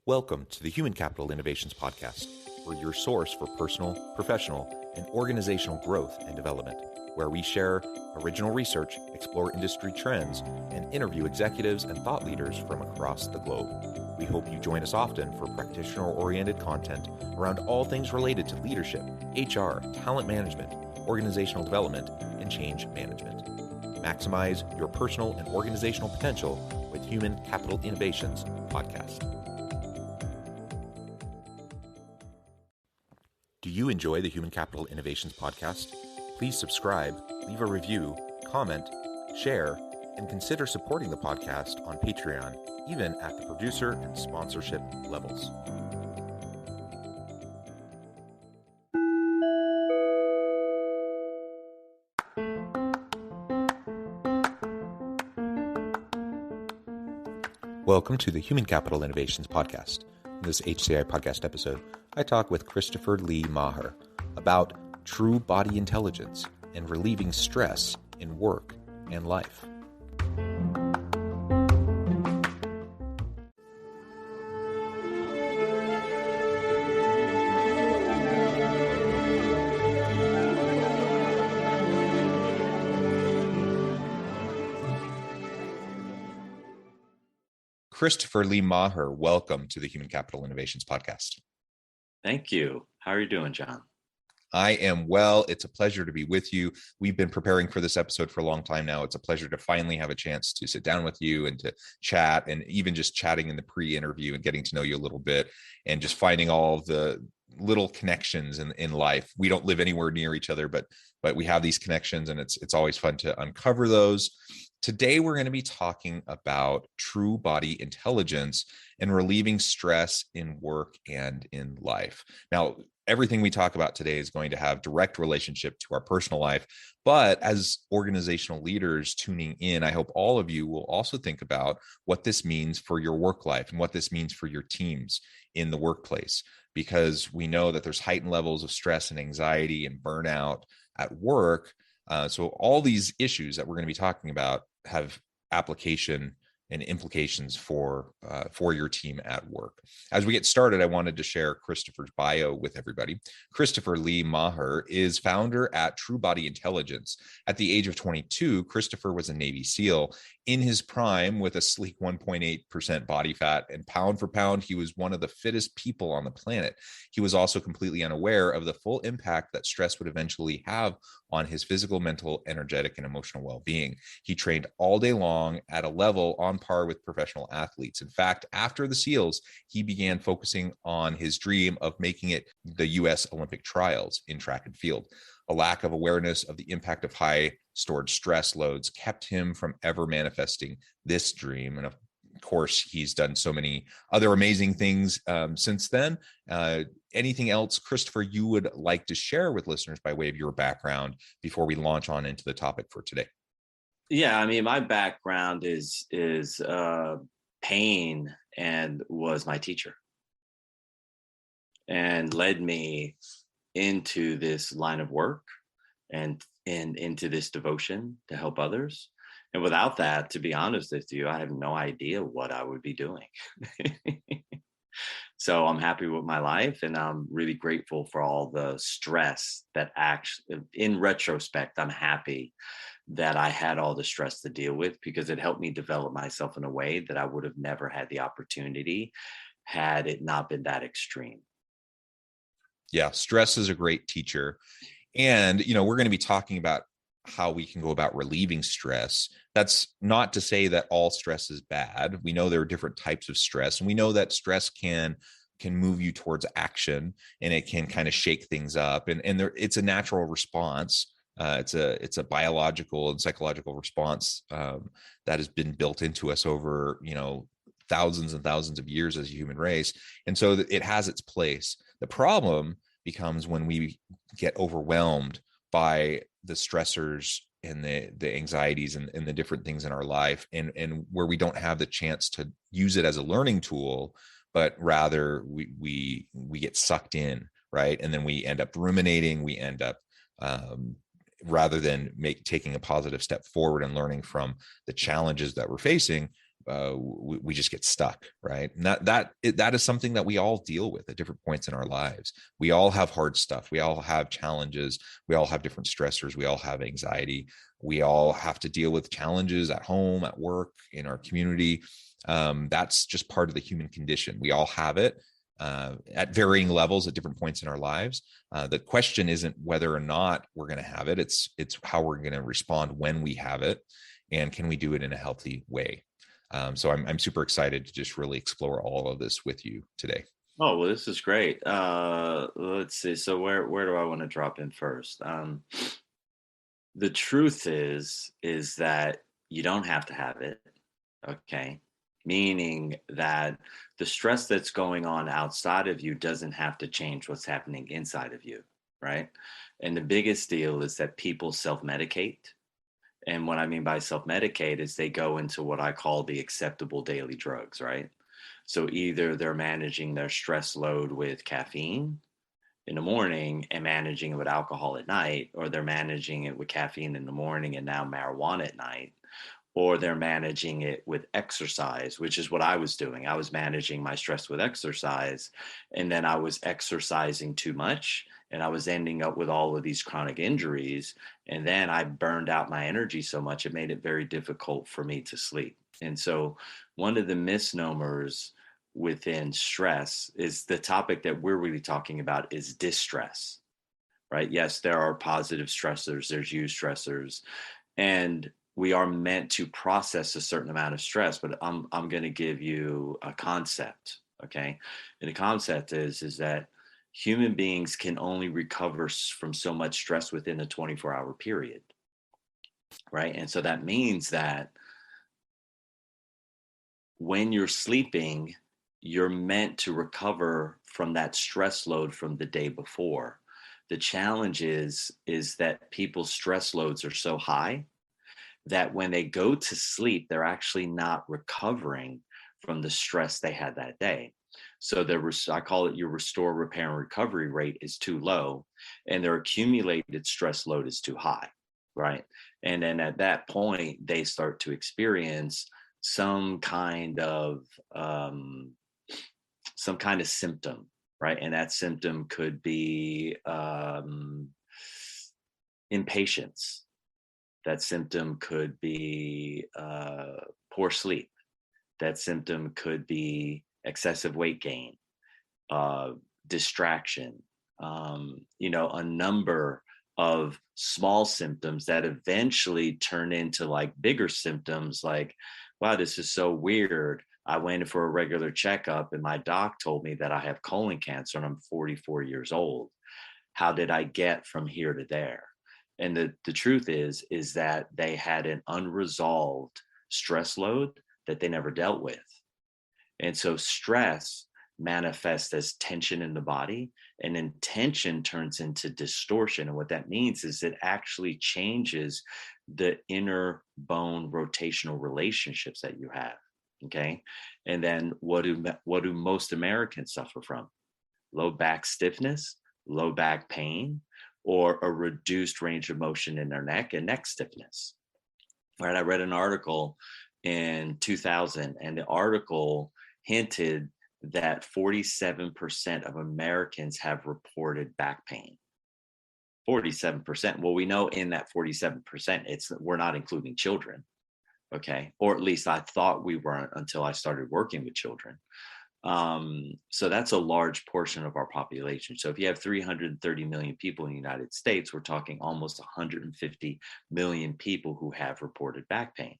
Welcome to the Human Capital Innovations Podcast. We're your source for personal, professional, and organizational growth and development, where we share original research, explore industry trends, and interview executives and thought leaders from across the globe. We hope you join us often for practitioner-oriented content around all things related to leadership, HR, talent management, organizational development, and change management. Maximize your personal and organizational potential with Human Capital Innovations Podcast. Do you enjoy the Human Capital Innovations Podcast? Please subscribe, leave a review, comment, share, and consider supporting the podcast on Patreon, even at the producer and sponsorship levels. Welcome to the Human Capital Innovations Podcast. In this HCI podcast episode, I talk with Christopher Lee Maher about true body intelligence and relieving stress in work and life. Christopher Lee Maher, welcome to the Human Capital Innovations Podcast. Thank you. How are you doing, John? I am well. It's a pleasure to be with you. We've been preparing for this episode for a long time now. It's a pleasure to finally have a chance to sit down with you and to chat, and even just chatting in the pre-interview and getting to know you a little bit and just finding all of the little connections in life. We don't live anywhere near each other, but we have these connections, and it's always fun to uncover those. Today, we're going to be talking about true body intelligence and relieving stress in work and in life. Now, everything we talk about today is going to have direct relationship to our personal life, but as organizational leaders tuning in, I hope all of you will also think about what this means for your work life and what this means for your teams in the workplace, because we know that there's heightened levels of stress and anxiety and burnout at work. So all these issues that we're going to be talking about have application and implications for your team at work. As we get started, I wanted to share Christopher's bio with everybody. Christopher Lee Maher is founder at True Body Intelligence. At the age of 22, Christopher was a Navy SEAL. In his prime, with a sleek 1.8% body fat, and pound for pound, he was one of the fittest people on the planet. He was also completely unaware of the full impact that stress would eventually have on his physical, mental, energetic, and emotional well-being. He trained all day long at a level on par with professional athletes. In fact, after the SEALs, he began focusing on his dream of making it the U.S. Olympic trials in track and field. A lack of awareness of the impact of high stored stress loads kept him from ever manifesting this dream. And of course, he's done so many other amazing things since then. Anything else, Christopher, you would like to share with listeners by way of your background before we launch on into the topic for today? Yeah, I mean, my background is pain, and was my teacher, and led me into this line of work and into this devotion to help others. And without that, to be honest with you, I have no idea what I would be doing. So I'm happy with my life, and I'm really grateful for all the stress that actually, in retrospect, I'm happy that I had all the stress to deal with, because it helped me develop myself in a way that I would have never had the opportunity had it not been that extreme. Yeah, stress is a great teacher. And, we're going to be talking about how we can go about relieving stress. That's not to say that all stress is bad. We know there are different types of stress, and we know that stress can move you towards action, and it can kind of shake things up. And it's a natural response. It's a biological and psychological response that has been built into us over, thousands and thousands of years as a human race. And so it has its place. The problem becomes when we get overwhelmed by the stressors and the anxieties and the different things in our life, and where we don't have the chance to use it as a learning tool, but rather we get sucked in, right? And then we end up ruminating. We end up rather than taking a positive step forward and learning from the challenges that we're facing, we just get stuck, right? And that is something that we all deal with at different points in our lives. We all have hard stuff. We all have challenges. We all have different stressors. We all have anxiety. We all have to deal with challenges at home, at work, in our community. That's just part of the human condition. We all have it at varying levels at different points in our lives. The question isn't whether or not we're going to have it. It's how we're going to respond when we have it, and can we do it in a healthy way. So I'm super excited to just really explore all of this with you today. Oh, well, this is great. Let's see. So where do I want to drop in first? The truth is that you don't have to have it. Okay. Meaning that the stress that's going on outside of you doesn't have to change what's happening inside of you. Right. And the biggest deal is that people self-medicate. And what I mean by self-medicate is they go into what I call the acceptable daily drugs, right? So either they're managing their stress load with caffeine in the morning and managing it with alcohol at night, or they're managing it with caffeine in the morning and now marijuana at night, or they're managing it with exercise, which is what I was doing. I was managing my stress with exercise, and then I was exercising too much, and I was ending up with all of these chronic injuries. And then I burned out my energy so much, it made it very difficult for me to sleep. And so one of the misnomers within stress is the topic that we're really talking about is distress, right? Yes, there are positive stressors, there's eustressors, and we are meant to process a certain amount of stress, but I'm going to give you a concept, okay? And the concept is that human beings can only recover from so much stress within a 24-hour period, right? And so that means that when you're sleeping, you're meant to recover from that stress load from the day before. The challenge is that people's stress loads are so high that when they go to sleep, they're actually not recovering from the stress they had that day. So I call it your restore, repair, and recovery rate is too low, and their accumulated stress load is too high, right? And then at that point, they start to experience some kind of symptom, right? And that symptom could be impatience. That symptom could be poor sleep. That symptom could be excessive weight gain, distraction, a number of small symptoms that eventually turn into like bigger symptoms like, wow, this is so weird. I went in for a regular checkup and my doc told me that I have colon cancer and I'm 44 years old. How did I get from here to there? And the truth is that they had an unresolved stress load that they never dealt with. And so stress manifests as tension in the body, and then tension turns into distortion. And what that means is it actually changes the inner bone rotational relationships that you have. Okay. And then what do most Americans suffer from? Low back stiffness, low back pain, or a reduced range of motion in their neck and neck stiffness. Right. I read an article in 2000, and the article hinted that 47% of Americans have reported back pain. 47%. Well, we know in that 47%, we're not including children. Okay. Or at least I thought we weren't until I started working with children. So that's a large portion of our population. So if you have 330 million people in the United States, we're talking almost 150 million people who have reported back pain.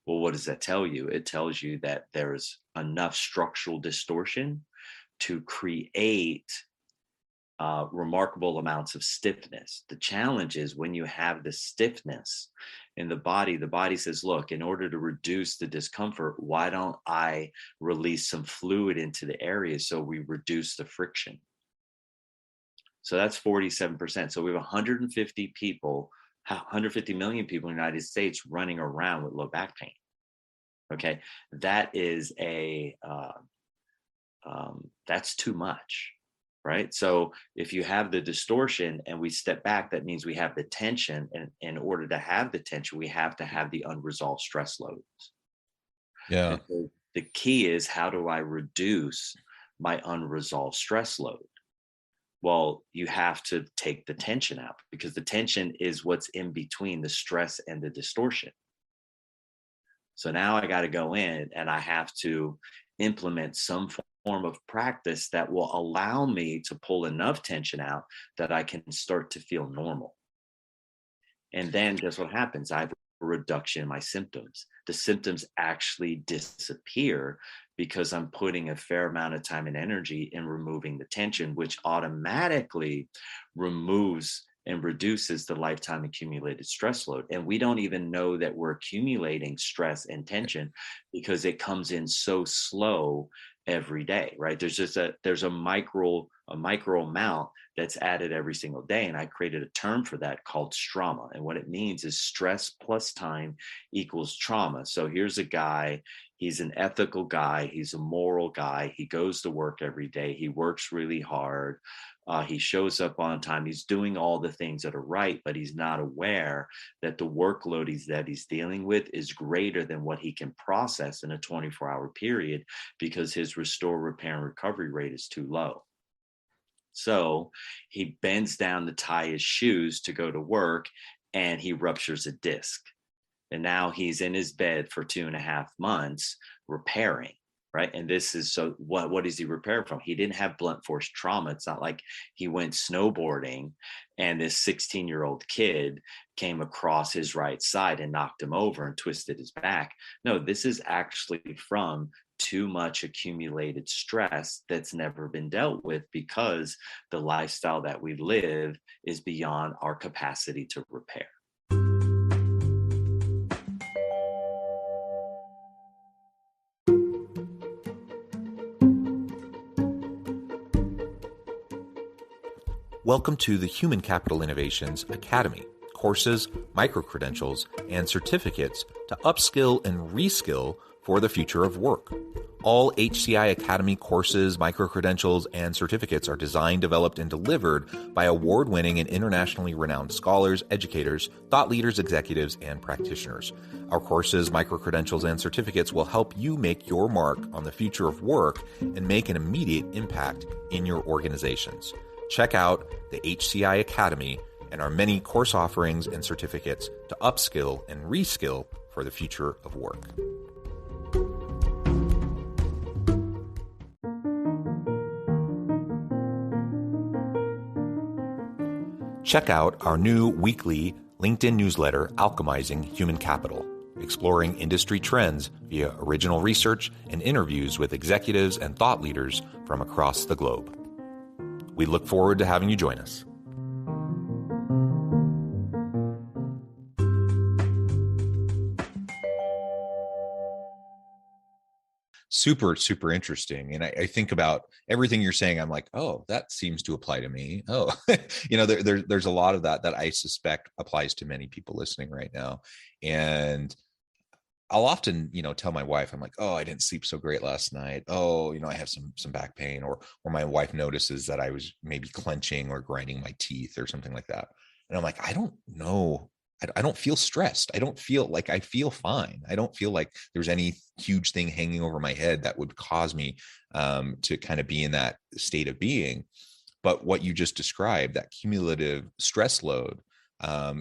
Well, what does that tell you? It tells you that there's enough structural distortion to create remarkable amounts of stiffness. The challenge is when you have the stiffness in the body says, look, in order to reduce the discomfort, why don't I release some fluid into the area so we reduce the friction? So that's 47%. So we have 150 million people in the United States running around with low back pain. Okay, that is that's too much, right? So if you have the distortion and we step back, that means we have the tension, and in order to have the tension, we have to have the unresolved stress loads. Yeah. And so the key is, how do I reduce my unresolved stress load? Well, you have to take the tension out, because the tension is what's in between the stress and the distortion. So now I got to go in and I have to implement some form of practice that will allow me to pull enough tension out that I can start to feel normal. And then guess what happens? I have a reduction in my symptoms. The symptoms actually disappear because I'm putting a fair amount of time and energy in removing the tension, which automatically removes and reduces the lifetime accumulated stress load. And we don't even know that we're accumulating stress and tension because it comes in so slow every day, right? There's a micro amount that's added every single day. And I created a term for that called trauma. And what it means is stress plus time equals trauma. So here's a guy, he's an ethical guy, he's a moral guy, he goes to work every day, he works really hard. He shows up on time. He's doing all the things that are right, but he's not aware that the workload he's dealing with is greater than what he can process in a 24-hour period, because his restore, repair, and recovery rate is too low. So he bends down to tie his shoes to go to work, and he ruptures a disc. And now he's in his bed for 2.5 months repairing. Right. And this is, so what is he repairing from? He didn't have blunt force trauma. It's not like he went snowboarding and this 16-year-old kid came across his right side and knocked him over and twisted his back. No, this is actually from too much accumulated stress that's never been dealt with, because the lifestyle that we live is beyond our capacity to repair. Welcome to the Human Capital Innovations Academy. Courses, micro-credentials, and certificates to upskill and reskill for the future of work. All HCI Academy courses, micro-credentials, and certificates are designed, developed, and delivered by award-winning and internationally renowned scholars, educators, thought leaders, executives, and practitioners. Our courses, micro-credentials, and certificates will help you make your mark on the future of work and make an immediate impact in your organizations. Check out the HCI Academy and our many course offerings and certificates to upskill and reskill for the future of work. Check out our new weekly LinkedIn newsletter, Alchemizing Human Capital, exploring industry trends via original research and interviews with executives and thought leaders from across the globe. We look forward to having you join us. Super, super interesting. And I think about everything you're saying. I'm like, oh, that seems to apply to me. Oh, there's a lot of that I suspect applies to many people listening right now. And I'll often, tell my wife, I'm like, oh, I didn't sleep so great last night. Oh, I have some back pain, or my wife notices that I was maybe clenching or grinding my teeth or something like that. And I'm like, I don't know. I don't feel stressed. I don't feel like, I feel fine. I don't feel like there's any huge thing hanging over my head that would cause me to kind of be in that state of being. But what you just described, that cumulative stress load,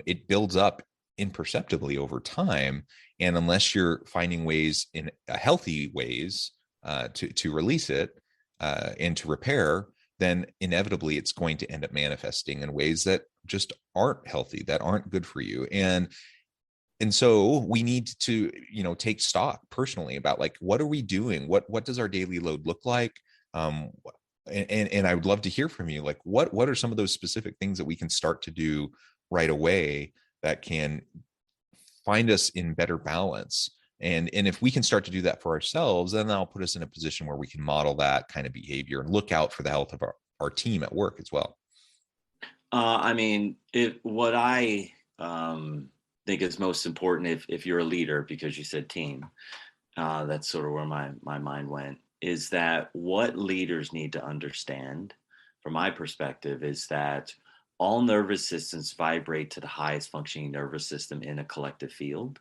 it builds up imperceptibly over time. And unless you're finding ways, in healthy ways, to release it and to repair, then inevitably it's going to end up manifesting in ways that just aren't healthy, that aren't good for you. And so we need to, take stock personally about, like, what are we doing? What does our daily load look like? And I would love to hear from you. Like, what are some of those specific things that we can start to do right away that can find us in better balance? And if we can start to do that for ourselves, then that'll put us in a position where we can model that kind of behavior and look out for the health of our team at work as well. What I think is most important, if you're a leader, because you said team, that's sort of where my mind went, is that what leaders need to understand, from my perspective, is that all nervous systems vibrate to the highest functioning nervous system in a collective field.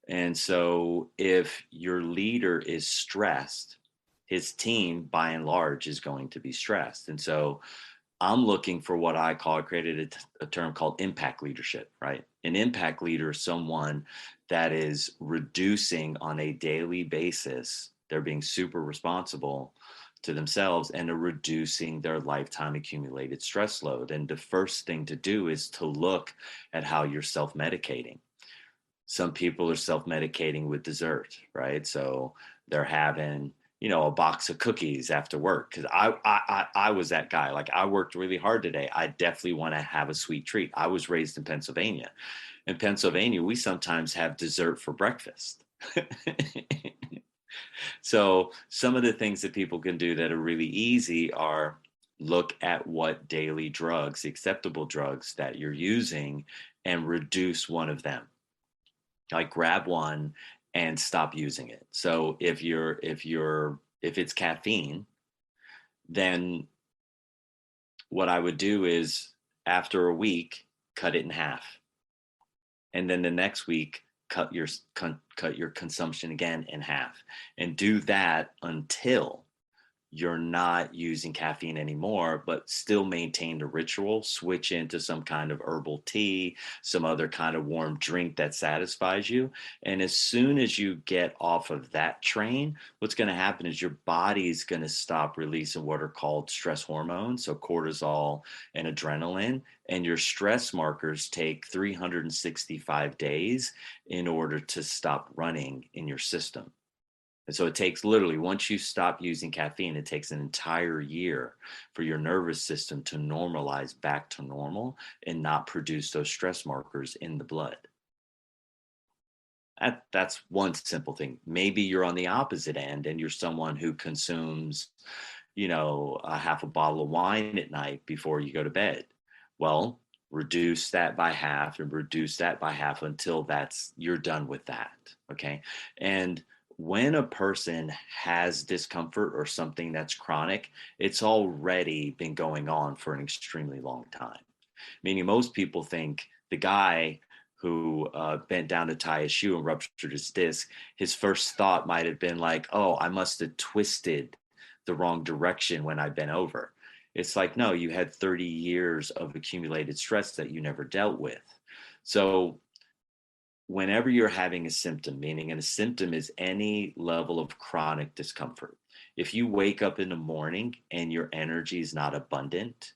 And so if your leader is stressed, his team by and large is going to be stressed. And so I'm looking for what I call, I created a term called impact leadership, right? An impact leader is someone that is reducing on a daily basis. They're being super responsible to themselves and are reducing their lifetime accumulated stress load. And the first thing to do is to look at how you're self medicating. Some people are self-medicating with dessert, right? So they're having, a box of cookies after work. Because I was that guy. Like, I worked really hard today. I definitely want to have a sweet treat. I was raised in Pennsylvania. In Pennsylvania, we sometimes have dessert for breakfast. So some of the things that people can do that are really easy are look at what daily drugs, acceptable drugs that you're using, and reduce one of them. Like, grab one and stop using it. So if it's caffeine, then what I would do is, after a week, cut it in half, and then the next week cut your consumption again in half, and do that until you're not using caffeine anymore, but still maintain the ritual, switch into some kind of herbal tea, some other kind of warm drink that satisfies you. And as soon as you get off of that train, what's going to happen is your body's going to stop releasing what are called stress hormones, so cortisol and adrenaline. And your stress markers take 365 days in order to stop running in your system. And so it takes, literally, once you stop using caffeine, it takes an entire year for your nervous system to normalize back to normal and not produce those stress markers in the blood. That's one simple thing. Maybe you're on the opposite end and you're someone who consumes, a half a bottle of wine at night before you go to bed. Well, reduce that by half and reduce that by half until you're done with that. Okay. And when a person has discomfort or something that's chronic, it's already been going on for an extremely long time. Meaning, most people think the guy who bent down to tie his shoe and ruptured his disc, his first thought might have been like, oh, I must have twisted the wrong direction when I bent over. It's like, no, you had 30 years of accumulated stress that you never dealt with. So whenever you're having a symptom, meaning, and a symptom is any level of chronic discomfort. If you wake up in the morning and your energy is not abundant,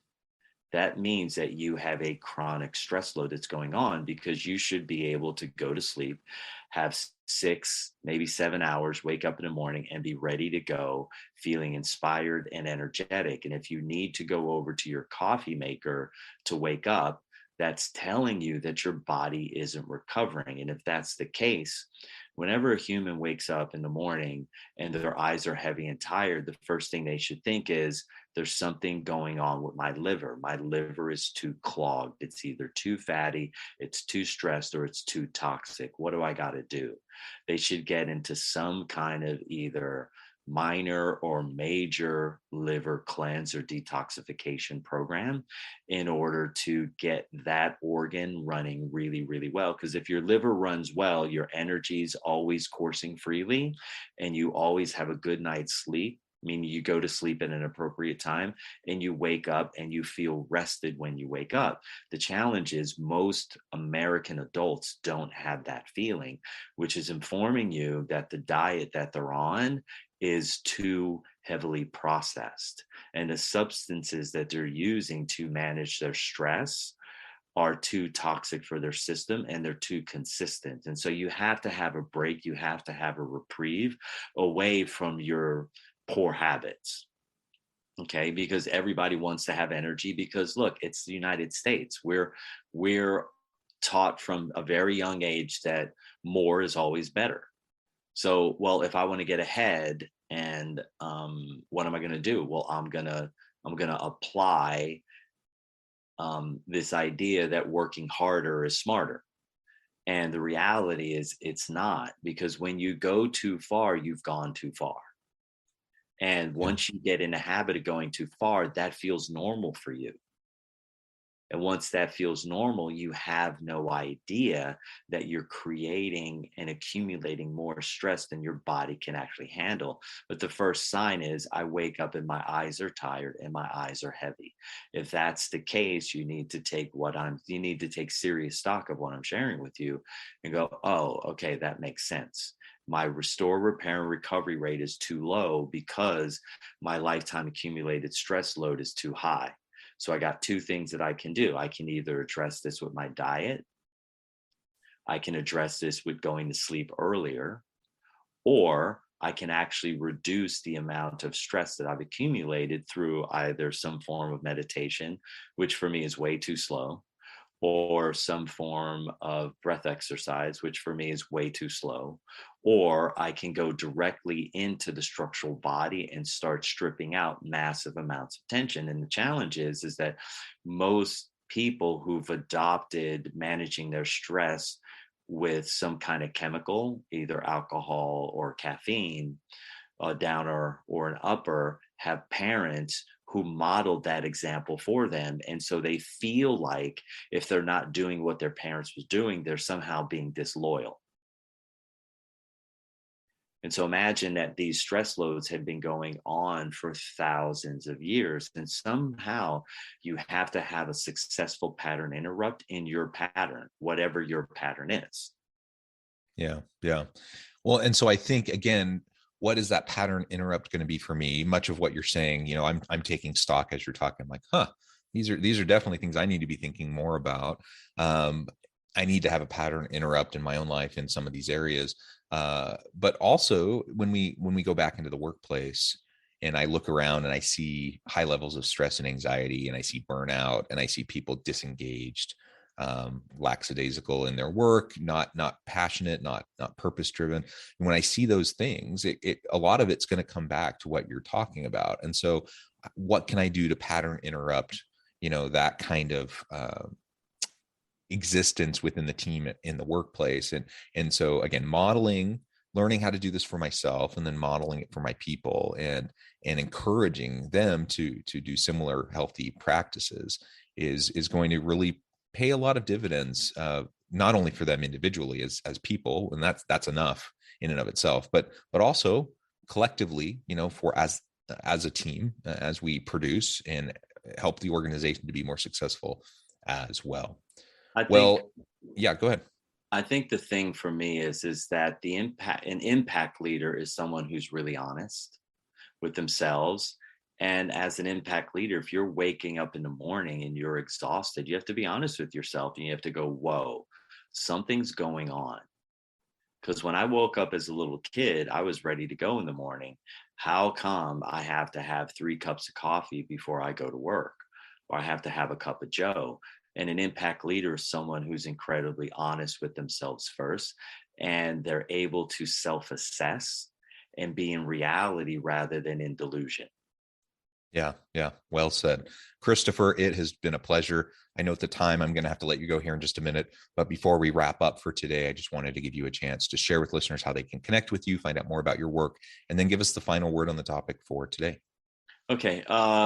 that means that you have a chronic stress load that's going on, because you should be able to go to sleep, have 6, maybe 7 hours, wake up in the morning and be ready to go, feeling inspired and energetic. And if you need to go over to your coffee maker to wake up, that's telling you that your body isn't recovering. And if that's the case, whenever a human wakes up in the morning and their eyes are heavy and tired, the first thing they should think is, there's something going on with my liver. My liver is too clogged. It's either too fatty, it's too stressed, or it's too toxic. What do I got to do? They should get into some kind of either minor or major liver cleanse or detoxification program in order to get that organ running really, really well. Because if your liver runs well, your energy is always coursing freely and you always have a good night's sleep. Meaning, you go to sleep at an appropriate time and you wake up and you feel rested when you wake up. The challenge is most American adults don't have that feeling, which is informing you that the diet that they're on is too heavily processed. And the substances that they're using to manage their stress are too toxic for their system, and they're too consistent. And so you have to have a break. You have to have a reprieve away from your poor habits. Okay. Because everybody wants to have energy, because look, it's the United States. We're taught from a very young age that more is always better. So, well, if I want to get ahead, and what am I going to do? Well, I'm gonna apply this idea that working harder is smarter. And the reality is, it's not, because when you go too far, you've gone too far. And Yeah. once you get in a habit of going too far, that feels normal for you. And once that feels normal, you have no idea that you're creating and accumulating more stress than your body can actually handle. But the first sign is I wake up and my eyes are tired and my eyes are heavy. If that's the case, you need to take serious stock of what I'm sharing with you and go, oh, okay, that makes sense. My restore, repair, and recovery rate is too low because my lifetime accumulated stress load is too high. So I got two things that I can do. I can either address this with my diet, I can address this with going to sleep earlier, or I can actually reduce the amount of stress that I've accumulated through either some form of meditation, which for me is way too slow, or some form of breath exercise, which for me is way too slow, or I can go directly into the structural body and start stripping out massive amounts of tension. And the challenge is that most people who've adopted managing their stress with some kind of chemical, either alcohol or caffeine, a downer or an upper, have parents who modeled that example for them. And so they feel like if they're not doing what their parents was doing, they're somehow being disloyal. And so imagine that these stress loads have been going on for thousands of years. And somehow you have to have a successful pattern interrupt in your pattern, whatever your pattern is. Yeah. Yeah. Well, and so I think, again, what is that pattern interrupt going to be for me? Much of what you're saying, I'm taking stock as you're talking. I'm like, these are definitely things I need to be thinking more about. I need to have a pattern interrupt in my own life in some of these areas. But also when we go back into the workplace and I look around and I see high levels of stress and anxiety, and I see burnout, and I see people disengaged, lackadaisical in their work, not passionate, not purpose driven. And when I see those things, a lot of it's going to come back to what you're talking about. And so what can I do to pattern interrupt, that kind of existence within the team in the workplace? And so again, learning how to do this for myself, and then modeling it for my people, and encouraging them to do similar healthy practices is going to really pay a lot of dividends, not only for them individually as people, and that's enough in and of itself, but also collectively, for as a team, as we produce and help the organization to be more successful as well. Yeah, go ahead. I think the thing for me is that an impact leader is someone who's really honest with themselves. And as an impact leader, if you're waking up in the morning and you're exhausted, you have to be honest with yourself, and you have to go, whoa, something's going on. Because when I woke up as a little kid, I was ready to go in the morning. How come I have to have 3 cups of coffee before I go to work? Or I have to have a cup of Joe? And an impact leader is someone who's incredibly honest with themselves first, and they're able to self-assess and be in reality rather than in delusion. Yeah. Yeah. Well said. Christopher, it has been a pleasure. I know at the time I'm going to have to let you go here in just a minute, but before we wrap up for today, I just wanted to give you a chance to share with listeners how they can connect with you, find out more about your work, and then give us the final word on the topic for today. Okay.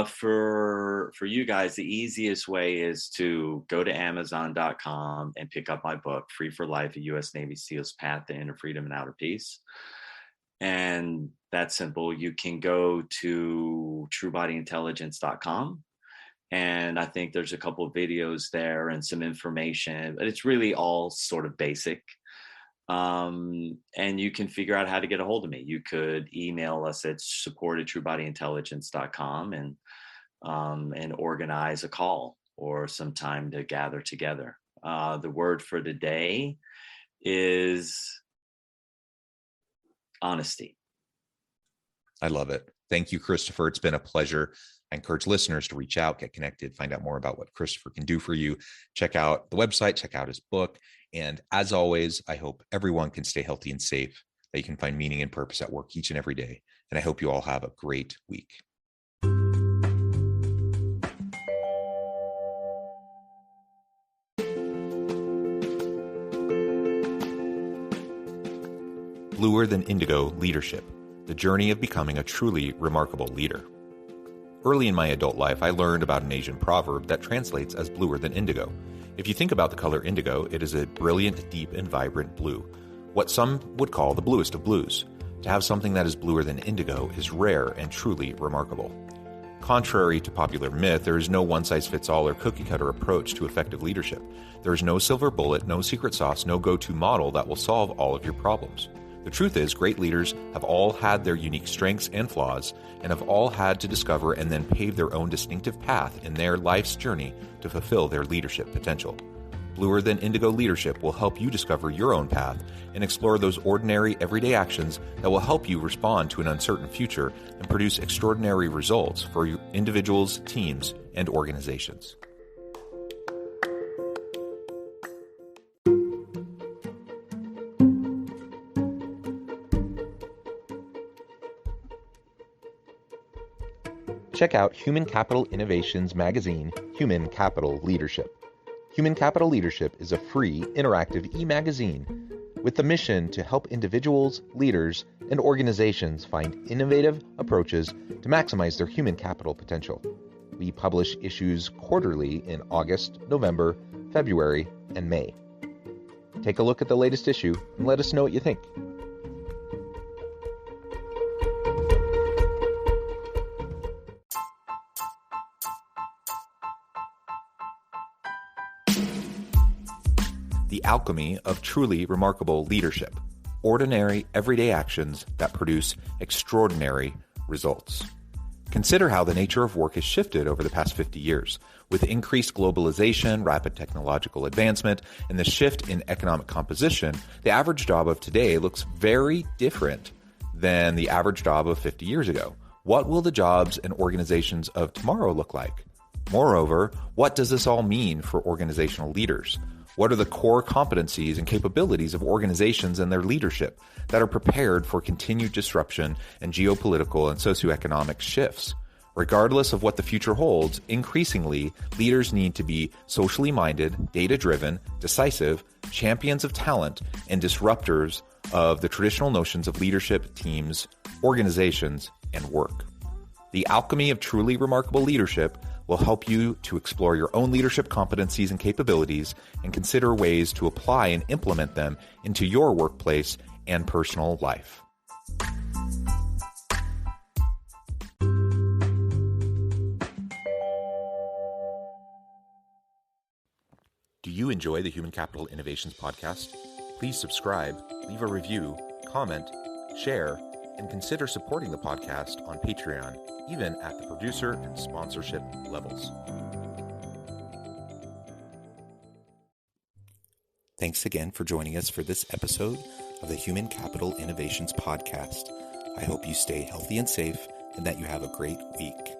For you guys, the easiest way is to go to Amazon.com and pick up my book, Free for Life, a U.S. Navy SEAL's Path to Inner Freedom and Outer Peace. And that's simple. You can go to truebodyintelligence.com. And I think there's a couple of videos there and some information, but it's really all sort of basic. And you can figure out how to get a hold of me. You could email us at support@truebodyintelligence.com and organize a call or some time to gather together. The word for the day is honesty. I love it. Thank you, Christopher. It's been a pleasure. I encourage listeners to reach out, get connected, find out more about what Christopher can do for you. Check out the website, check out his book. And as always, I hope everyone can stay healthy and safe, that you can find meaning and purpose at work each and every day. And I hope you all have a great week. Bluer Than Indigo Leadership, the journey of becoming a truly remarkable leader. Early in my adult life, I learned about an Asian proverb that translates as bluer than indigo. If you think about the color indigo, it is a brilliant, deep, and vibrant blue, what some would call the bluest of blues. To have something that is bluer than indigo is rare and truly remarkable. Contrary to popular myth, there is no one-size-fits-all or cookie-cutter approach to effective leadership. There is no silver bullet, no secret sauce, no go-to model that will solve all of your problems. The truth is, great leaders have all had their unique strengths and flaws, and have all had to discover and then pave their own distinctive path in their life's journey to fulfill their leadership potential. Bluer Than Indigo Leadership will help you discover your own path and explore those ordinary, everyday actions that will help you respond to an uncertain future and produce extraordinary results for your individuals, teams, and organizations. Check out Human Capital Innovations magazine, Human Capital Leadership. Human Capital Leadership is a free, interactive e-magazine with the mission to help individuals, leaders, and organizations find innovative approaches to maximize their human capital potential. We publish issues quarterly in August, November, February, and May. Take a look at the latest issue and let us know what you think. The alchemy of truly remarkable leadership. Ordinary, everyday actions that produce extraordinary results. Consider how the nature of work has shifted over the past 50 years. With increased globalization, rapid technological advancement, and the shift in economic composition, the average job of today looks very different than the average job of 50 years ago. What will the jobs and organizations of tomorrow look like? Moreover, what does this all mean for organizational leaders? What are the core competencies and capabilities of organizations and their leadership that are prepared for continued disruption and geopolitical and socioeconomic shifts? Regardless of what the future holds, increasingly, leaders need to be socially minded, data-driven, decisive, champions of talent, and disruptors of the traditional notions of leadership, teams, organizations, and work. The alchemy of truly remarkable leadership will help you to explore your own leadership competencies and capabilities and consider ways to apply and implement them into your workplace and personal life. Do you enjoy the Human Capital Innovations podcast? Please subscribe, leave a review, comment, share, and consider supporting the podcast on Patreon, even at the producer and sponsorship levels. Thanks again for joining us for this episode of the Human Capital Innovations podcast. I hope you stay healthy and safe and that you have a great week.